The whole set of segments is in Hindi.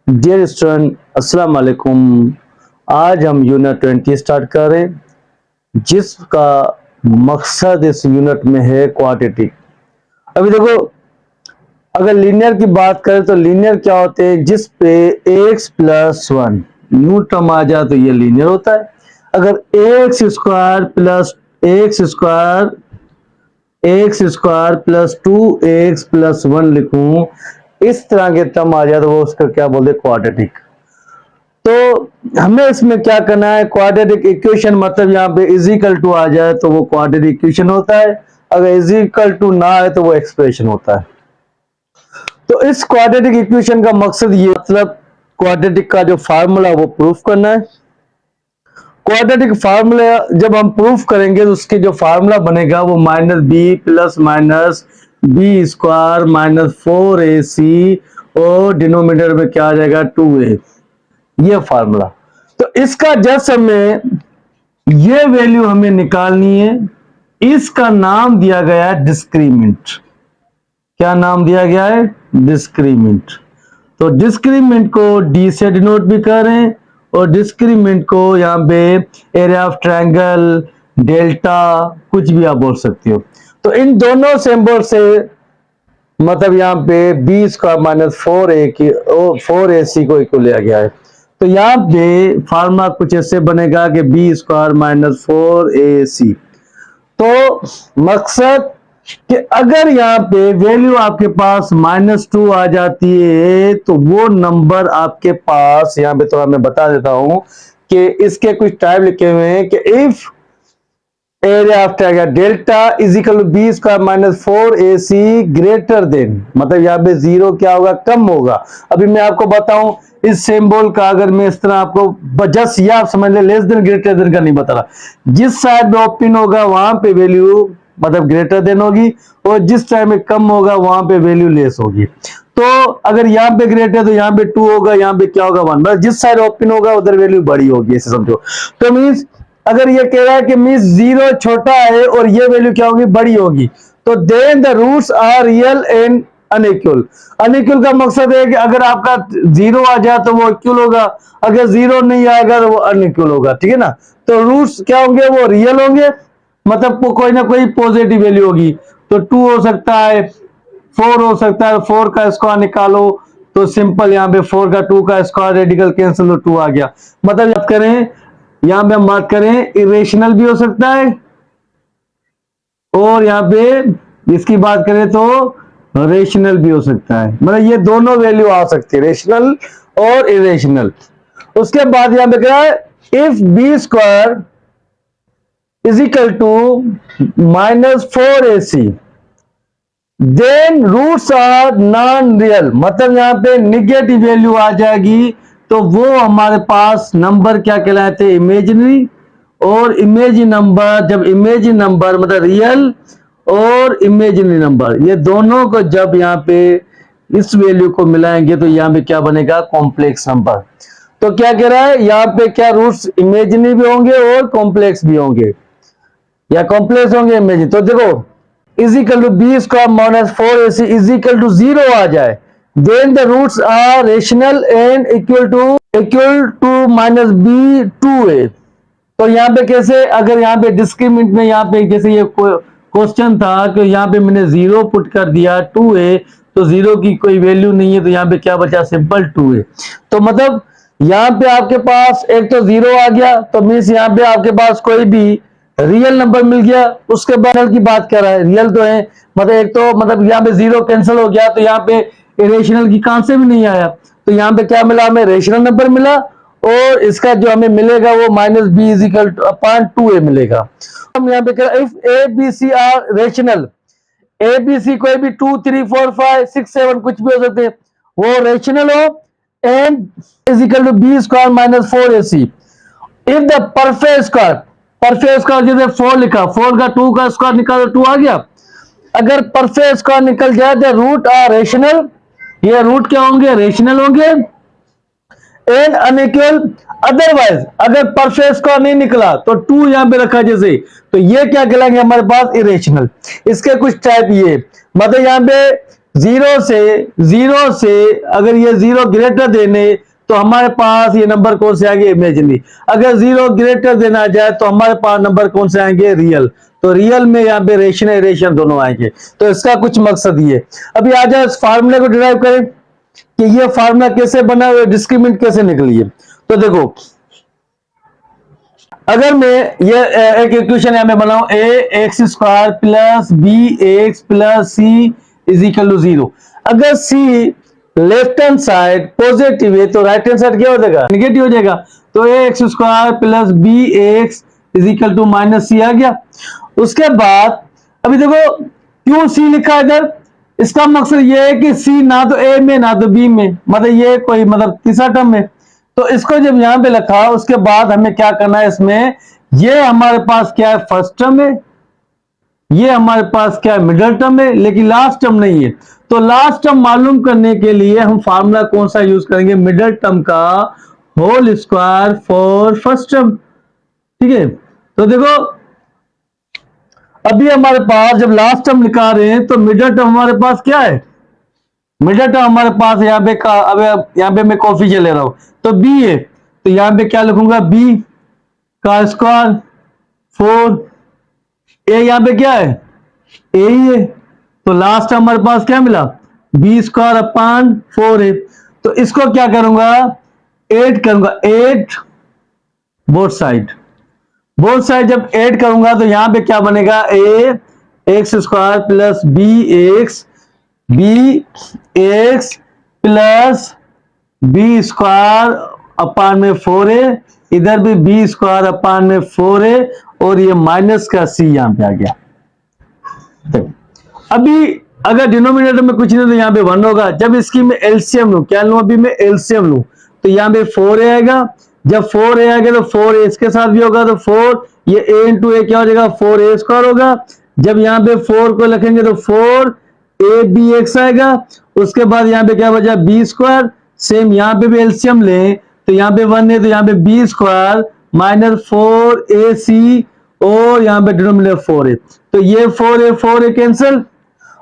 डियर स्टूडेंट, अस्सलाम वालेकुम। आज हम यूनिट 20 स्टार्ट कर रहे हैं, जिसका मकसद इस यूनिट में है क्वाड्रेटिक। अभी देखो, अगर लीनियर की बात करें तो लीनियर क्या होते हैं, जिस पे x plus one new term आ जाए तो ये लीनियर होता है। अगर x square plus 2x plus one लिखूं, इस तरह के टर्म आ जाए तो वो उसका क्या बोलते हैं, क्वाड्रेटिक। तो हमें इसमें क्या करना है, क्वाड्रेटिक इक्वेशन मतलब यहाँ पे इज इक्वल टू आ जाए तो वो क्वाड्रेटिक इक्वेशन होता है, अगर इज इक्वल टू ना आए तो वो एक्सप्रेशन होता है। तो इस क्वाड्रेटिक इक्वेशन का मकसद ये, मतलब क्वाड्रेटिक का जो फार्मूला वो प्रूफ करना है। क्वाड्रेटिक फार्मूला जब हम प्रूफ करेंगे तो उसके जो फार्मूला बनेगा वो minus B plus minus B square minus 4ac और डिनोमिनेटर में क्या आ जाएगा 2a, ये फार्मूला। तो इसका जस्ट हमें ये वैल्यू हमें निकालनी है, इसका नाम दिया गया है डिस्क्रीमेंट। क्या नाम दिया गया है, डिस्क्रीमेंट। तो डिस्क्रीमेंट को डी से डिनोट भी करें और डिस्क्रीमेंट को यहाँ पे एरिया ऑफ ट्रायंगल, डेल्टा, कुछ भी आप बोल सकते हो। तो इन दोनों सिंबल से मतलब यहाँ पे बी स्क्वायर माइनस 4ac को इक्वल लिया गया है। तो यहाँ पे फार्मूला कुछ ऐसे बनेगा कि बी स्क्वायर माइनस 4ac। तो मकसद कि अगर यहाँ पे वैल्यू आपके पास -2 आ जाती है तो वो नंबर आपके पास, यहाँ पे तो मैं बता देता हूं कि इसके कुछ टाइप लिखे हुए हैं कि if area of triangle delta is equal to B square minus 4ac greater than, मतलब यहाँ पे जीरो क्या होगा, कम होगा। अभी मैं आपको बताऊं इस सिंबल का, अगर मैं इस तरह आपको जस्ट या आप समझ ले, लेस देन ग्रेटर देन का नहीं बता रहा, जिस साइड में ओपन होगा वहां पे वैल्यू मतलब ग्रेटर देन होगी और जिस टाइम में कम होगा वहां पे वैल्यू लेस होगी। तो अगर यहाँ पे ग्रेटर तो यहाँ पे 2 होगा, यहाँ पे क्या होगा 1, बस जिस साइड ओपन होगा उधर वैल्यू बड़ी होगी, ऐसे समझो। तो मीन्स अगर ये कह रहा है कि मीन्स 0 छोटा है और ये वैल्यू क्या होगी, बड़ी होगी, तो then the roots are real and unequal. Unequal का मकसद है कि अगर आपका 0 आ जाए तो वो इक्वल होगा, अगर 0 नहीं आएगा तो वो अनइक्वल होगा, ठीक है ना। तो रूट्स क्या होंगे, वो रियल होंगे, मतलब कोई ना कोई पॉजिटिव वैल्यू होगी। तो 2 हो सकता है, 4 हो सकता है, 4 का स्क्वायर निकालो तो सिंपल यहाँ पे 4 का 2 का स्क्वायर रेडिकल कैंसिल तो 2 आ गया। मतलब बात करें, यहाँ पे हम बात करें इरेशनल भी हो सकता है और यहाँ पे इसकी बात करें तो रेशनल भी हो सकता है, मतलब ये दोनों वैल्यू आ सकती है, रेशनल और इरेशनल। उसके बाद यहाँ पे क्या है, if B square is equal to -4ac then roots are non real, मतलब यहाँ पे निगेटिव वैल्यू आ जाएगी तो वो हमारे पास नंबर क्या कहलाते हैं, इमेजिनरी। और इमेजिनरी नंबर, जब इमेजिनरी नंबर मतलब रियल और इमेजिनरी नंबर, ये दोनों को जब यहाँ पे इस वैल्यू को मिलाएंगे तो यहाँ पे क्या बनेगा, कॉम्प्लेक्स नंबर। तो क्या कह रहा है, यहाँ पे क्या रूट्स इमेजिनरी भी होंगे और कॉम्प्लेक्स भी होंगे, या कॉम्प्लेक्स होंगे इमेजिनरी। तो देखो is equal to B square minus 4ac is equal to 0 आ जाए, then the roots are rational and equal to minus B 2a। तो यहाँ पे कैसे, अगर यहाँ पे डिस्क्रीमेंट में यहाँ पे जैसे ये क्वेश्चन था कि यहाँ पे मैंने 0 पुट कर दिया 2a, तो 0 की कोई वैल्यू नहीं है तो यहाँ पे क्या बचा, सिंपल 2a। तो मतलब यहाँ पे आपके पास एक तो 0 आ गया, तो मीन्स यहाँ पे आपके पास कोई भी रियल नंबर मिल गया। उसके बाद की बात कर रहा है, रियल तो है, मतलब एक तो मतलब यहाँ पे 0 कैंसिल हो गया तो यहाँ पे इरेशनल की कॉन्सेप्ट भी नहीं आया, तो यहाँ पे क्या मिला, हमें रेशनल नंबर मिला और इसका जो हमें मिलेगा वो minus B is equal to upon 2a मिलेगा। हम यहाँ पे कह रहे हैं if A B C are rational, A B C कोई भी 2 3 4 5 6 7 कुछ भी हो सकते हैं, वो रेशनल हो and is equal to B square minus 4ac। If the perfect square जैसे 4 लिखा, 4 का 2 का स्क्वायर निकालो 2 आ गया। अगर परफेक्ट स्क्वायर निकल जाए तो रूट आर रेशनल, ये रूट क्या होंगे, रेशनल होंगे एंड अनइक्वल। अदरवाइज अगर परफेक्ट स्क्वायर नहीं निकला तो 2 यहां पे रखा जैसे, तो ये क्या कहलाएंगे हमारे पास, इरेशनल। इसके कुछ टाइप ये, मतलब यहां पे जीरो से अगर ये जीरो ग्रेटर देने तो हमारे पास ये नंबर कौन से आएंगे, इमेजिनरी। अगर जीरो ग्रेटर देना जाए तो हमारे पास नंबर कौन से आएंगे, रियल। तो रियल में यहाँ पे रेशन इरेशन दोनों आएंगे। तो इसका कुछ मकसद ये। अभी आ जाए इस फार्मूले को डिराइव करें कि ये फार्मूला कैसे बना हुआ, डिस्क्रिमिनेंट कैसे निकली है। तो देखो, अगर मैं ये एक इक्वेशन यहां में बनाऊं, a x square plus b x plus c is equal to 0। अगर c left hand side positive है तो राइट हैंड साइड क्या हो जाएगा, निगेटिव हो जाएगा। तो a x square plus b x is equal to minus c आ गया। उसके बाद अभी देखो क्यों सी लिखा इधर, इसका मकसद ये है कि सी ना तो ए में ना तो बी में, मतलब ये कोई मतलब तीसरा टर्म है। तो इसको जब यहां पे लिखा उसके बाद हमें क्या करना है, इसमें ये हमारे पास क्या है, फर्स्ट टर्म है, ये हमारे पास क्या है, मिडिल टर्म है, लेकिन लास्ट टर्म नहीं है। तो लास्ट टर्म मालूम करने के लिए हम फार्मूला कौन सा यूज करेंगे, मिडिल टर्म का whole square for first term. ठीक है, तो देखो अभी हमारे पास जब लास्ट टर्म निकाल रहे हैं तो मिडिल टर्म हमारे पास क्या है, मिडिल टर्म हमारे पास यहाँ पे का, अब यहाँ पे मैं कोफिशिएंट ले रहा हूं तो बी है। तो यहाँ पे क्या लिखूंगा, बी का स्क्वायर 4, ए यहाँ पे क्या है, ए ही है। तो लास्ट हमारे पास क्या मिला, बी स्क्वायर अपॉन 4 है। तो इसको क्या करूंगा, 8 करूंगा, 8 बोथ साइड। बोथ साइड जब ऐड करूंगा तो यहां पे क्या बनेगा, a x square plus b x plus b square upon में 4 है, इधर भी बी स्क्वायर अपान में 4 है, और ये माइनस का सी यहां पे आ गया। अभी अगर डिनोमिनेटर में कुछ नहीं तो यहां पे 1 होगा। जब इसकी मैं एलसीएम लूं, क्या लूं, अभी मैं एलसीएम लूं तो यहां पे 4 आएगा। जब 4 आएगा तो 4 इसके साथ भी होगा, तो 4 ये a इंटू ए क्या हो जाएगा, 4a स्क्वायर होगा। जब यहाँ पे 4 को लिखेंगे तो 4abx आएगा। उसके बाद यहाँ पे क्या बचा, बी स्क्वायर। सेम यहाँ पे भी एलसीएम लें तो यहाँ पे 1 है तो यहाँ पे बी स्क्वायर माइनस 4ac, और यहाँ पे डिनोमिनेटर 4 है तो ये 4 है कैंसिल।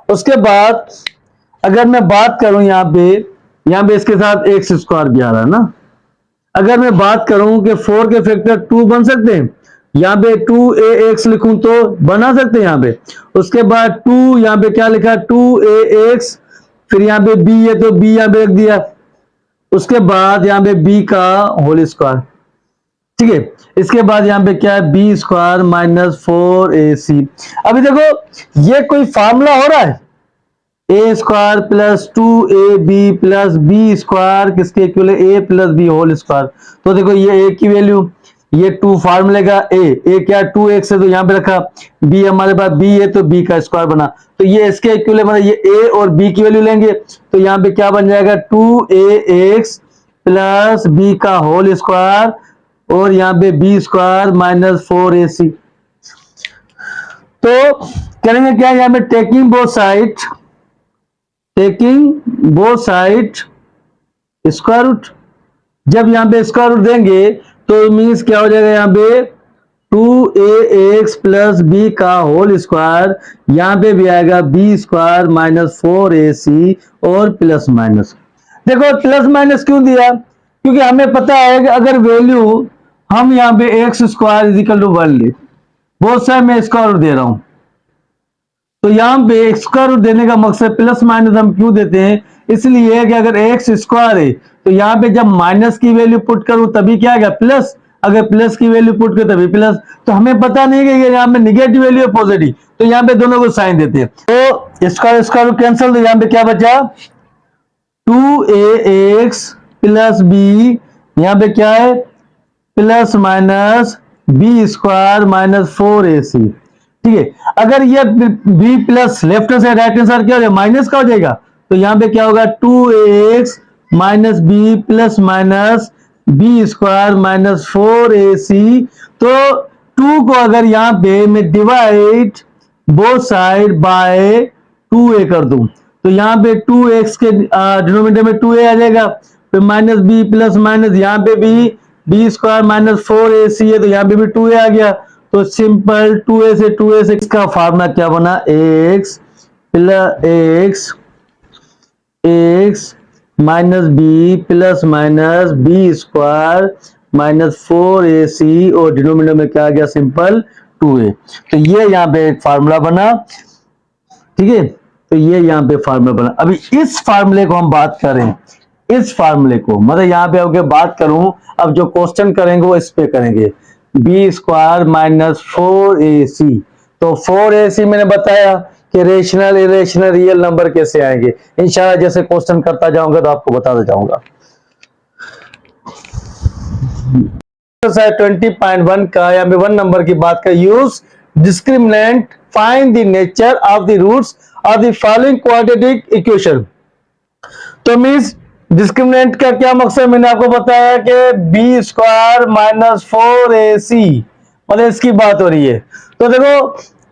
उसके बाद अगर मैं बात करूं यहाँ पे इसके साथ एक्स स्क्वायर भी आ रहा है ना। अगर मैं बात करूं कि 4 के फैक्टर 2 बन सकते हैं, यहाँ पे 2ax लिखूं तो बना सकते हैं यहाँ पे। उसके बाद 2 यहाँ पे क्या लिखा, 2ax, फिर यहाँ पे b है तो b यहाँ पे रख दिया। उसके बाद यहाँ पे b का होल स्क्वायर, ठीक है। इसके बाद यहाँ पे क्या है, बी स्क्वायर माइनस 4ac। अभी देखो ये कोई फार्मूला हो रहा है, ए स्क्वायर प्लस 2ab प्लस बी स्क्वायर किसके इक्वल है, a plus b whole square. तो देखो ये ए की वैल्यू, ये 2 फार्मूले का ए क्या 2x है तो यहाँ पे रखा, बी हमारे पास बी है तो बी का स्क्वायर बना। तो ये इसके इक्वल मतलब ये ए और बी की वैल्यू लेंगे तो यहाँ पे क्या बन जाएगा, 2ax प्लस बी का होल स्क्वायर, और यहाँ पे बी स्क्वायर माइनस 4ac। तो करेंगे क्या, यहाँ पे taking both side square root. जब यहाँ पे स्क्वायर रूट देंगे तो मीन्स क्या हो जाएगा, यहाँ पे 2ax प्लस बी का होल स्क्वायर, यहाँ पे भी आएगा बी स्क्वायर माइनस 4ac और प्लस माइनस। देखो प्लस माइनस क्यों दिया, क्योंकि हमें पता है कि अगर वैल्यू हम यहाँ पे X square is equal to 1 ले, बहुत सारे मैं स्क्वायर रूट दे रहा हूं तो यहाँ पे स्क्वायर रूट देने का मकसद प्लस माइनस हम क्यों देते हैं, इसलिए कि अगर एक्स स्क्वायर है तो यहाँ पे जब माइनस की वैल्यू पुट करूं तभी क्या आएगा, प्लस। अगर प्लस की वैल्यू पुट करूं तभी प्लस। तो हमें पता नहीं कि यहाँ पे निगेटिव वैल्यू है पॉजिटिव, तो यहाँ पे दोनों को साइन देते हैं। तो स्क्वायर रूट कैंसिल, तो यहाँ पे क्या बचा, 2ax प्लस बी, यहाँ पे क्या है plus minus B square minus 4ac। ठीक है, अगर ये b plus left hand side right hand side क्या हो जाएगा, माइनस का हो जाएगा। तो यहाँ पे क्या होगा, 2ax minus B plus minus B square minus 4ac। तो 2 को अगर यहाँ पे मैं divide both side bye 2a कर दूं तो यहाँ पे 2x के डिनोमिनेटर में 2a आ जाएगा, फिर माइनस बी प्लस माइनस यहाँ पे भी बी स्क्वायर माइनस 4ac है तो यहाँ पे भी 2a आ गया। तो सिंपल 2a से इसका फार्मूला क्या बना, ax X minus B plus minus B square minus 4ac और डिनोमिनेटर में क्या आ गया सिंपल 2a। तो ये यहाँ पे एक फार्मूला बना, ठीक है। तो ये यहाँ पे फार्मूला बना। अभी इस फार्मूले को हम बात करें, इस फार्मूले को मतलब यहाँ पे अगर बात करूं, अब जो क्वेश्चन करेंगे वो इस पे करेंगे, बी स्क्वायर माइनस 4ac। तो 4ac मैंने बताया कि रेशनल इरेशनल रियल नंबर कैसे आएंगे, इंशाल्लाह जैसे क्वेश्चन करता जाऊंगा तो आपको बताता जाऊंगा। 20.1 का यहाँ पे 1 नंबर की बात का use discriminant find the nature of the roots of the following quadratic equation. तो मींस डिस्क्रिमिनेंट का क्या मकसद, मैंने आपको बताया कि बी स्क्वायर माइनस 4ac, मतलब इसकी बात हो रही है। तो देखो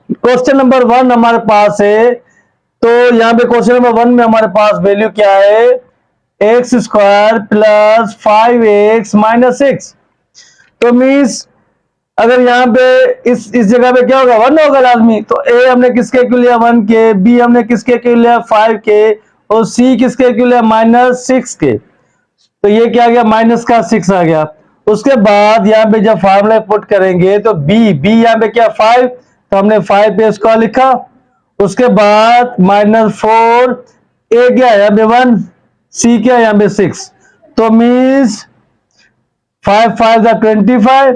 क्वेश्चन नंबर 1 हमारे पास है, तो यहाँ पे क्वेश्चन नंबर 1 में हमारे पास वैल्यू क्या है, X square plus 5x minus 6। तो मीन्स अगर यहाँ पे इस जगह पे क्या होगा 1 होगा लाजमी। तो ए हमने किसके क्यों लिया 1 के, बी हमने किसके क्यों लिया 5 के, और सी किसके क्यों लिया माइनस 6 के। तो ये क्या आ गया माइनस का 6 आ गया। उसके बाद यहाँ पे जब फार्मूला पुट करेंगे तो बी यहाँ पे क्या 5, तो हमने 5 पे स्क्वायर लिखा। उसके बाद माइनस 4, ए क्या यहाँ पे 1, सी क्या यहाँ पे 6। तो मीन्स 5 5 25,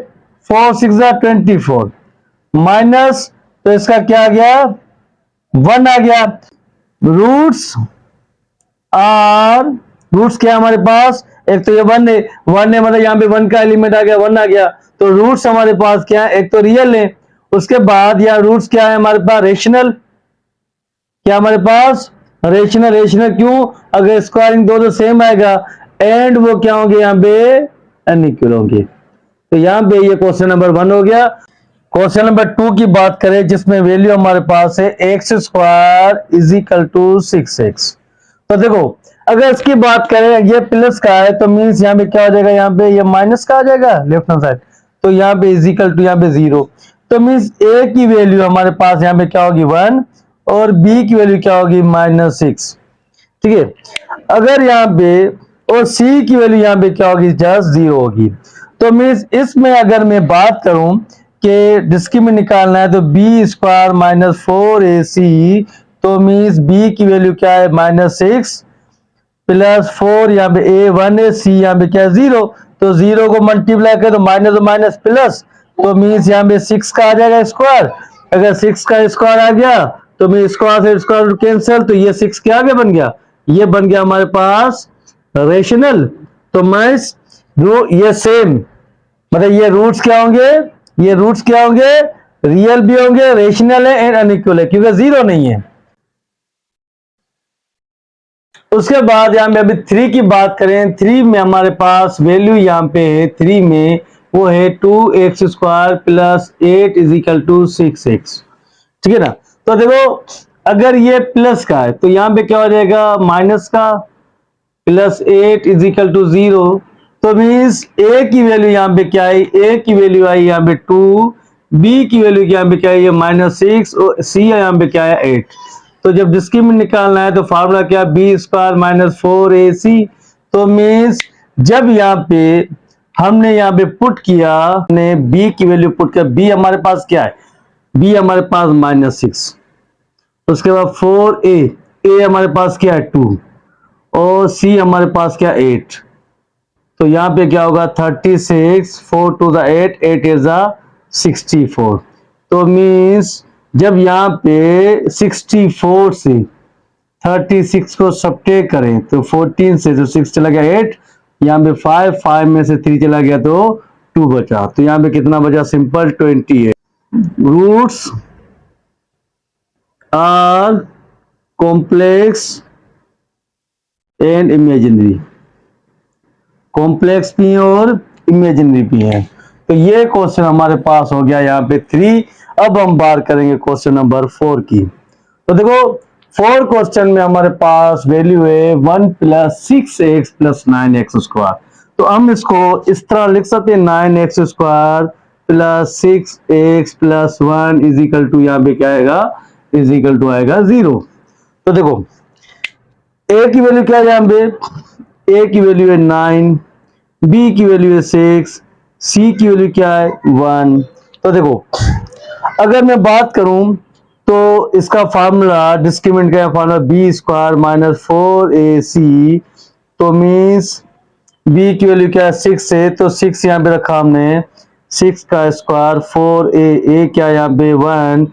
4 6 24 माइनस, तो इसका क्या आ गया 1 आ गया। रूट्स आर, रूट्स क्या हमारे पास, एक तो ये 1 है, 1 है मतलब यहाँ पे 1 का एलिमेंट आ गया 1 आ गया। तो रूट्स हमारे पास क्या है, एक तो रियल है, उसके बाद यहाँ रूट्स क्या है हमारे पास रेशनल, क्या हमारे पास रेशनल। रेशनल क्यों, अगर स्क्वायरिंग दो तो सेम आएगा, एंड वो क्या होंगे यहाँ पे अनइक्वल होंगे। तो यहाँ पे ये क्वेश्चन नंबर 1 हो गया। क्वेश्चन नंबर 2 की बात करें जिसमें वैल्यू हमारे पास है X square is equal to 6x। तो देखो अगर इसकी बात करें ये प्लस का है तो मीन्स यहाँ पे क्या हो जाएगा, यहाँ पे ये माइनस का आ जाएगा लेफ्ट हैंड साइड। तो यहाँ पे इज इक्वल टू यहाँ पे 0। तो मीन्स ए की वैल्यू हमारे पास यहाँ पे क्या होगी 1 और बी की वैल्यू क्या होगी माइनस 6, ठीक है। अगर यहाँ पे और सी की वैल्यू यहाँ पे क्या होगी जस्ट 0 होगी। तो मीन्स इसमें अगर मैं बात करूं कि डिस्क्रिमिनेंट निकालना है तो बी स्क्वायर माइनस 4ac, तो मीन्स बी की वैल्यू क्या है माइनस 6 प्लस 4, यहाँ पे ए 1 है, सी यहाँ पे क्या है 0। तो 0 को मल्टीप्लाई करें तो माइनस और माइनस प्लस, तो मीन्स यहाँ पे 6 का आ जाएगा स्क्वायर। अगर 6 का स्क्वायर आ गया तो मीन्स स्क्वायर से स्क्वायर कैंसिल, तो ये 6 क्या आगे बन गया, ये बन गया हमारे पास रेशनल। तो मीन्स ये सेम मतलब ये रूट्स क्या होंगे, ये रूट्स क्या होंगे रियल भी होंगे, रेशनल है एंड अनइक्वल है क्योंकि 0 नहीं है। उसके बाद यहाँ पे अभी 3 की बात करें, 3 में हमारे पास वैल्यू यहाँ पे है 3 में वो है 2x square plus 8 is equal to 6x, ठीक है ना। तो देखो अगर ये प्लस का है तो यहाँ पे क्या हो जाएगा माइनस का, प्लस 8 इज इक्वल टू 0। तो मीन्स ए की वैल्यू यहाँ पे क्या है, ए की वैल्यू आई यहाँ पे 2, बी की वैल्यू यहाँ पे क्या है माइनस 6 और सी यहाँ पे क्या है 8। तो जब डिस्क्रिमिनेंट निकालना है तो फार्मूला क्या बी स्क्वायर माइनस 4ac। तो मीन्स जब यहाँ पे हमने यहाँ पे पुट किया, हमने बी की वैल्यू पुट किया, बी हमारे पास क्या है, बी हमारे पास माइनस 6, उसके बाद 4a, ए हमारे पास क्या है 2 और सी हमारे पास क्या 8। तो यहाँ पे क्या होगा 36, 4 to the 8, 8 is a 64। तो मीन्स जब यहाँ पे 64 से 36 को सब्ट्रैक्ट करें तो 14 से तो 6 चला गया 8, यहाँ पे 5 में से 3 चला गया तो 2 बचा। तो यहाँ पे कितना बचा simple 28। Roots are complex and imaginary, complex भी और इमेजिनरी भी है। तो ये क्वेश्चन हमारे पास हो गया यहाँ पे 3। अब हम बात करेंगे क्वेश्चन नंबर 4 की। तो देखो 4 क्वेश्चन में हमारे पास वैल्यू है 1 plus 6x plus 9x square. तो हम इसको इस तरह लिख सकते हैं 9x square plus 6x plus 1 is equal to यहाँ पे क्या आएगा, इज इक्वल टू आएगा 0। तो देखो ए की वैल्यू क्या है यहाँ पे, ए की वैल्यू है 9, बी की वैल्यू है 6, सी की वैल्यू क्या है 1। तो देखो अगर मैं बात करूं तो इसका फार्मूला डिस्क्रिमिनेंट का formula B square minus 4ac, तो मीन्स बी की वैल्यू क्या है 6 है, तो 6 यहाँ पे रखा हमने, 6 का स्क्वायर 4a, क्या यहाँ पे 1,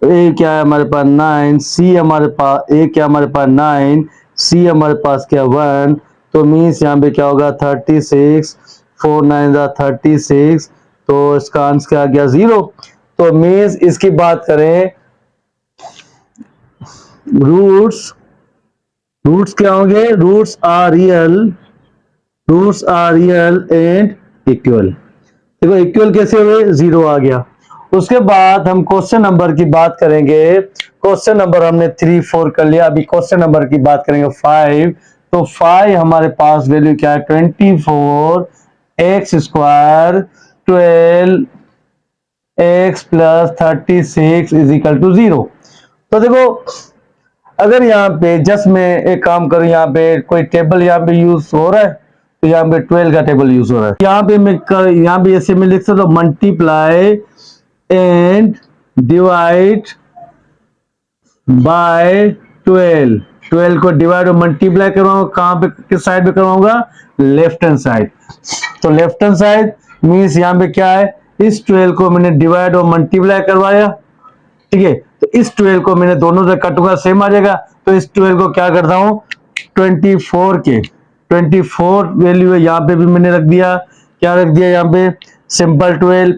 ए क्या है हमारे पास 9, सी हमारे पास ए क्या हमारे पास 9, सी हमारे पास क्या 1, तो मीन्स यहाँ पे क्या होगा 36, 4 9 36, तो इसका आंसर क्या आ गया 0। तो मीन्स इसकी बात करें रूट्स, रूट्स क्या होंगे, roots are real and equal. देखो इक्वल कैसे हुए, 0 आ गया। उसके बाद हम क्वेश्चन नंबर की बात करेंगे। क्वेश्चन नंबर हमने 3 4 कर लिया, अभी क्वेश्चन नंबर की बात करेंगे 5। तो 5 हमारे पास वैल्यू क्या है 24 X square 12 X plus 36 is equal to 0। तो देखो अगर यहाँ पे जस्ट मैं एक काम करूं, यहाँ पे कोई टेबल यहाँ पे यूज हो रहा है, तो यहाँ पे 12 का टेबल यूज हो रहा है। यहाँ पे मैं यहाँ पे ऐसे मैं लिख सकता हूँ मल्टीप्लाई एंड डिवाइड बाय 12। 12 को डिवाइड और मल्टीप्लाई करवाऊंगा, कहाँ पे किस साइड पे करवाऊंगा, लेफ्ट हैंड साइड। तो लेफ्ट हैंड साइड मीन्स यहाँ पे क्या है, इस 12 को मैंने डिवाइड और मल्टीप्लाई करवाया, ठीक है। तो इस 12 को मैंने दोनों से काटूंगा, सेम आ जाएगा। तो इस 12 को क्या करता हूं 24 के 24 वैल्यू है, यहां पे भी मैंने रख दिया, क्या रख दिया यहाँ पे सिंपल 12,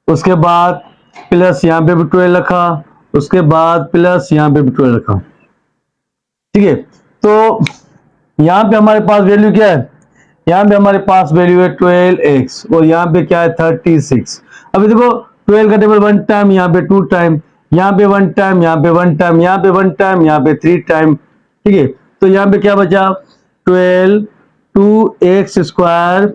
उसके बाद प्लस यहाँ पे भी 12 रखा, उसके बाद प्लस यहाँ पे भी 12 रखा, ठीक है। तो यहाँ पे हमारे पास वैल्यू क्या है, यहाँ पे हमारे पास वैल्यू है 12x और यहाँ पे क्या है 36। अभी देखो 12 का टेबल 1 टाइम, यहाँ पे 2 टाइम, यहाँ पे 1 टाइम, यहाँ पे 1 टाइम, यहाँ पे 1 टाइम, यहाँ पे 3 टाइम, ठीक है। तो यहाँ पे क्या बचा 12 2x square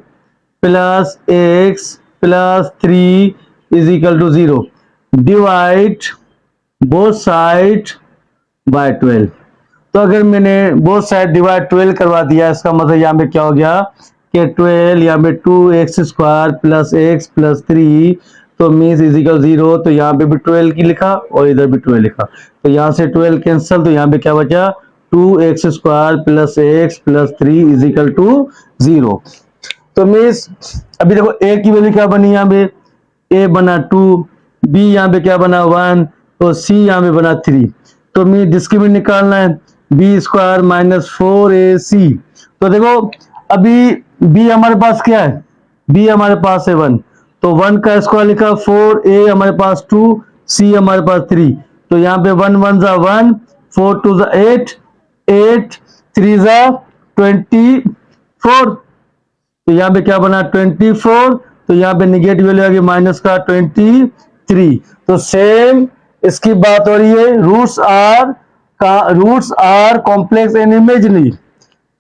plus x plus 3 is equal to 0, divide both side by 12। तो अगर मैंने बोथ साइड डिवाइड 12 करवा दिया, इसका मतलब यहाँ पे क्या हो गया कि 12 यहाँ पे 2x square plus x plus 3, तो मीन्स इज इक्वल 0। तो यहाँ पे भी 12 की लिखा और इधर भी 12 लिखा, तो यहाँ से 12 कैंसिल, तो यहाँ पे क्या बचा 2x square plus x plus 3 is equal to 0। तो मीन्स अभी देखो a की वैल्यू क्या बनी, यहाँ पे a बना 2, b यहाँ पे क्या बना 1, तो c यहाँ पे बना 3। तो मीन्स डिस्क्रिमिनेंट निकालना है, बी स्क्वायर माइनस 4ac। तो देखो अभी b हमारे पास क्या है, b हमारे पास है 1, तो 1 का स्क्वायर लिखा, 4a हमारे पास 2, c हमारे पास 3। तो यहाँ पे 1 1 जा 1, 4 2 जा 8, 8 3 जा 24। तो यहाँ पे क्या बना 24, तो यहाँ पे निगेटिव वैल्यू आ गई माइनस का 23। तो सेम इसकी बात हो रही है, roots are complex and imaginary.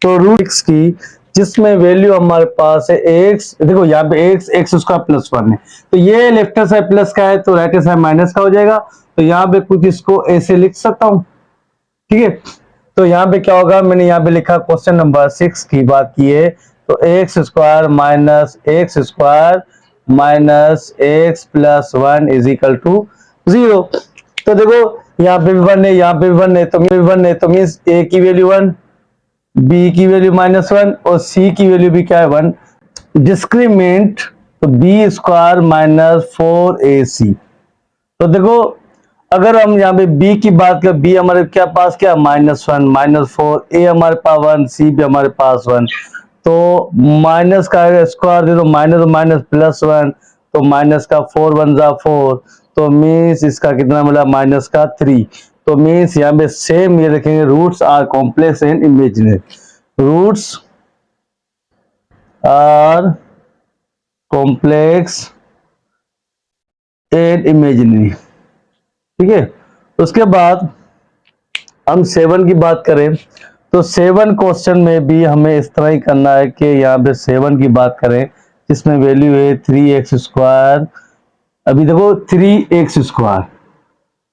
तो रूट x की जिसमें वैल्यू हमारे पास है x, देखो यहाँ पे x स्क्वायर प्लस 1 है, तो ये लेफ्ट साइड प्लस का है तो राइट साइड माइनस का हो जाएगा। तो यहाँ पे कुछ इसको ऐसे लिख सकता हूं, ठीक है। तो यहाँ पे क्या होगा, मैंने यहाँ पे लिखा क्वेश्चन नंबर 6 की बात की है, तो X square minus X plus 1 is equal to 0। तो देखो यहाँ पे भी 1 है, यहाँ पे भी 1 है, तो 1 है, तो मीन्स a की वैल्यू 1, b की वैल्यू -1 और c की वैल्यू भी क्या है 1। डिस्क्रीमेंट तो b स्क्वायर माइनस 4ac। तो देखो अगर हम यहाँ पे b की बात करें, b हमारे क्या पास क्या -1 -4, a हमारे पास 1, c भी हमारे पास 1, तो माइनस का स्क्वायर दे दो, माइनस माइनस प्लस 1, तो माइनस का 4 1 जा 4, तो मीन्स इसका कितना मिला माइनस का 3। तो मीन्स यहाँ पे सेम ये रखेंगे, roots are complex and imaginary, roots are complex and imaginary, ठीक है। उसके बाद हम 7 की बात करें, तो 7 क्वेश्चन में भी हमें इस तरह ही करना है कि यहाँ पे 7 की बात करें जिसमें वैल्यू है 3x स्क्वायर। अभी देखो 3x स्क्वायर,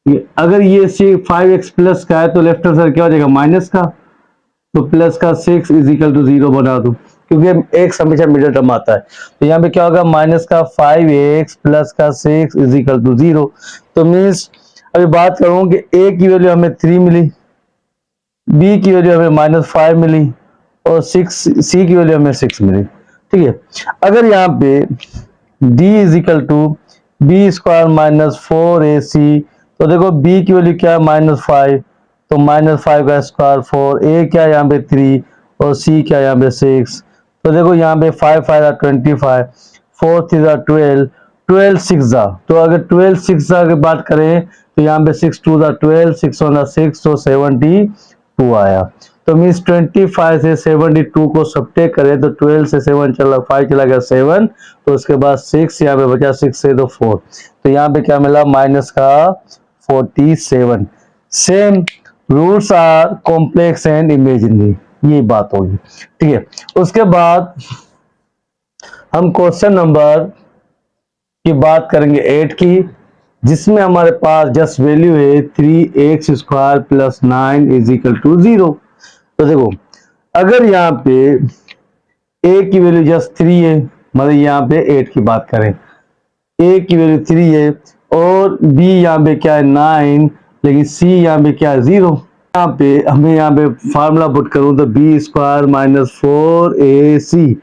अगर ये 5x प्लस का है तो लेफ्ट हैंड साइड क्या हो जाएगा, माइनस का, तो प्लस का 6 इज इक्वल टू 0 बना दूं, क्योंकि एक हमेशा मिडिल टर्म आता है। तो यहाँ पे क्या होगा, माइनस का 5x प्लस का 6 इज इक्वल टू 0। तो मीन्स अभी बात करूं कि a की वैल्यू हमें 3 मिली, b की वैल्यू हमें -5 मिली और c की वैल्यू हमें 6 मिली। ठीक है, अगर यहाँ पे d is equal to B square minus 4ac, तो देखो b की वैल्यू क्या है, -5, तो -5 का स्क्वायर 4, a क्या है यहाँ पे 3 और c क्या है यहाँ पे 6। तो देखो यहाँ पे 5 5 25, 4 3 12, 12 6 तो अगर 12 6 की बात करें तो यहाँ पे 6 2 12, 6 1 6, तो 72 आया। तो मीन्स 25 से 72 को सब्ट्रैक्ट करें तो 12 से 7 चला, 5 चला गया 7, तो उसके बाद 6 यहाँ पे बचा, 6 से तो 4, तो यहाँ पे क्या मिला, माइनस का 47। Same roots are complex and imaginary, ये बात होगी। ठीक है, उसके बाद हम क्वेश्चन नंबर की बात करेंगे 8 की, जिसमें हमारे पास जस्ट वैल्यू है 3x square plus 9 is equal to 0। तो देखो, अगर यहाँ पे a की वैल्यू जस्ट 3 है, मतलब यहाँ पे 8 की बात करें, a की वैल्यू 3 है और b यहाँ पे क्या है 9, लेकिन c यहाँ पे क्या है 0। यहाँ पे हमें यहाँ पे फार्मूला पुट करूं तो b स्क्वायर माइनस 4ac,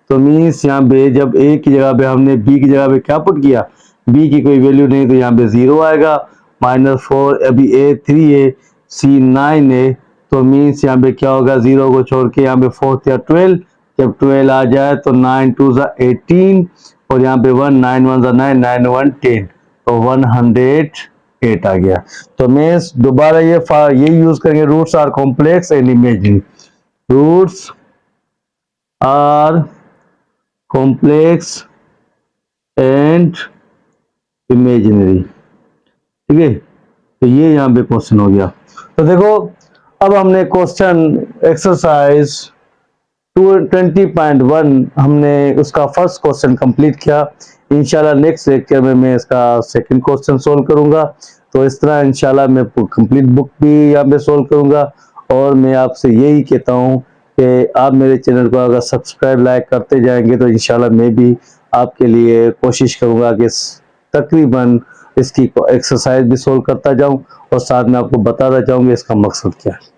तो मीन्स यहाँ पे जब a की जगह पे हमने b की जगह पे क्या पुट किया, b की कोई वैल्यू नहीं, तो यहाँ पे 0 आएगा, -4, अभी a 3 है, c 9 है, तो मीन्स यहाँ पे क्या होगा, 0 को छोड़ के यहाँ पे 4 या 12, जब 12 आ जाए तो 9 2 18 और यहाँ पे 1 9 1 9 9 1 10, तो 108 आ गया। तो मीन्स दोबारा ये यूज करेंगे, roots are complex and imaginary, roots are complex and imaginary. ठीक है, तो ये यहाँ पे क्वेश्चन हो गया। तो देखो, अब हमने क्वेश्चन एक्सरसाइज 20.1 हमने उसका फर्स्ट क्वेश्चन कंप्लीट किया। इंशाल्लाह नेक्स्ट लेक्चर में मैं इसका सेकंड क्वेश्चन सोल्व करूंगा। तो इस तरह इंशाल्लाह मैं कंप्लीट बुक भी यहाँ पे सोल्व करूंगा। और मैं आपसे यही कहता हूँ कि आप मेरे चैनल को अगर सब्सक्राइब लाइक करते जाएंगे तो इंशाल्लाह मैं भी आपके लिए कोशिश करूंगा कि तकरीबन इसकी एक्सरसाइज भी सोल्व करता जाऊं और साथ में आपको बताता जाऊंगा इसका मकसद क्या है।